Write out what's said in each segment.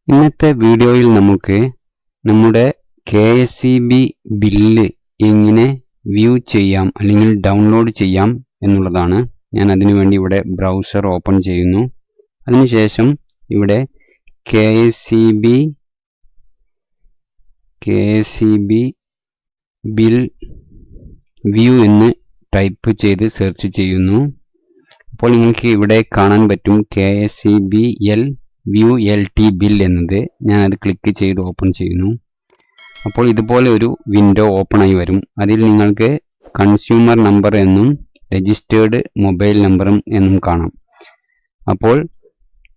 ഇന്നത്തെ വീഡിയോയിൽ നമുക്ക് നമ്മുടെ KSEB ബില്ല് എങ്ങനെ വ്യൂ ചെയ്യാം അല്ലെങ്കിൽ ഡൗൺലോഡ് ചെയ്യാം എന്നുള്ളതാണ്. ഞാൻ അതിനുവേണ്ടി ഇവിടെ ബ്രൗസർ ഓപ്പൺ ചെയ്യുന്നു. അതിനുശേഷം ഇവിടെ KSEB ബിൽ വ്യൂ എന്ന് ടൈപ്പ് ചെയ്ത് സെർച്ച് ചെയ്യുന്നു. അപ്പോൾ നിങ്ങൾക്ക് ഇവിടെ കാണാൻ പറ്റും KSEBL വ്യൂ LT ബിൽ എന്നത്. ഞാൻ അത് ക്ലിക്ക് ചെയ്ത് ഓപ്പൺ ചെയ്യുന്നു. അപ്പോൾ ഇതുപോലെ ഒരു വിൻഡോ ഓപ്പൺ ആയി വരും. അതിൽ നിങ്ങൾക്ക് കൺസ്യൂമർ നമ്പർ എന്നും രജിസ്റ്റേർഡ് മൊബൈൽ നമ്പറും എന്നും കാണാം. അപ്പോൾ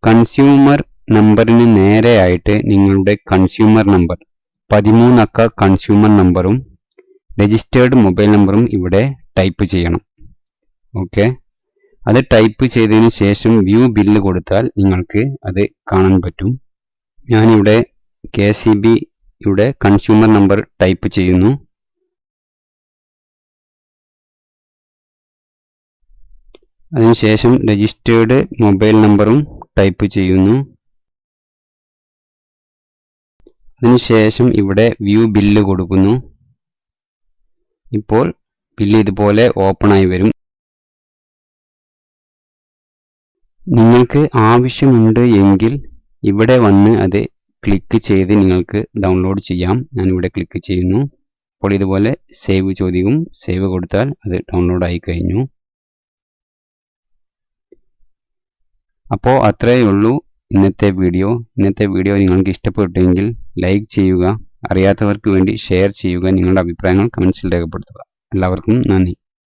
കൺസ്യൂമർ നമ്പറിന് നേരെയായിട്ട് നിങ്ങളുടെ കൺസ്യൂമർ നമ്പർ 13 അക്ക കൺസ്യൂമർ നമ്പറും രജിസ്റ്റേർഡ് മൊബൈൽ നമ്പറും ഇവിടെ ടൈപ്പ് ചെയ്യണം. ഓക്കെ, അത് ടൈപ്പ് ചെയ്തതിന് ശേഷം വ്യൂ ബില്ല് കൊടുത്താൽ നിങ്ങൾക്ക് അത് കാണാൻ പറ്റും. ഞാനിവിടെ KSEB യുടെ കൺസ്യൂമർ നമ്പർ ടൈപ്പ് ചെയ്യുന്നു. അതിനുശേഷം രജിസ്റ്റേർഡ് മൊബൈൽ നമ്പറും ടൈപ്പ് ചെയ്യുന്നു. അതിനുശേഷം ഇവിടെ വ്യൂ ബില്ല് കൊടുക്കുന്നു. ഇപ്പോൾ ബില്ല് ഇതുപോലെ ഓപ്പൺ ആയി വരും. നിങ്ങൾക്ക് ആവശ്യമുണ്ട് എങ്കിൽ ഇവിടെ വന്ന് അത് ക്ലിക്ക് ചെയ്ത് നിങ്ങൾക്ക് ഡൗൺലോഡ് ചെയ്യാം. ഞാനിവിടെ ക്ലിക്ക് ചെയ്യുന്നു. അപ്പോൾ ഇതുപോലെ സേവ് ചോദിക്കും. സേവ് കൊടുത്താൽ അത് ഡൗൺലോഡ് ആയി കഴിഞ്ഞു. അപ്പോൾ അത്രയേ ഉള്ളൂ ഇന്നത്തെ വീഡിയോ. ഇന്നത്തെ വീഡിയോ നിങ്ങൾക്ക് ഇഷ്ടപ്പെട്ടെങ്കിൽ ലൈക്ക് ചെയ്യുക, അറിയാത്തവർക്ക് വേണ്ടി ഷെയർ ചെയ്യുക, നിങ്ങളുടെ അഭിപ്രായങ്ങൾ കമൻസിൽ രേഖപ്പെടുത്തുക. എല്ലാവർക്കും നന്ദി.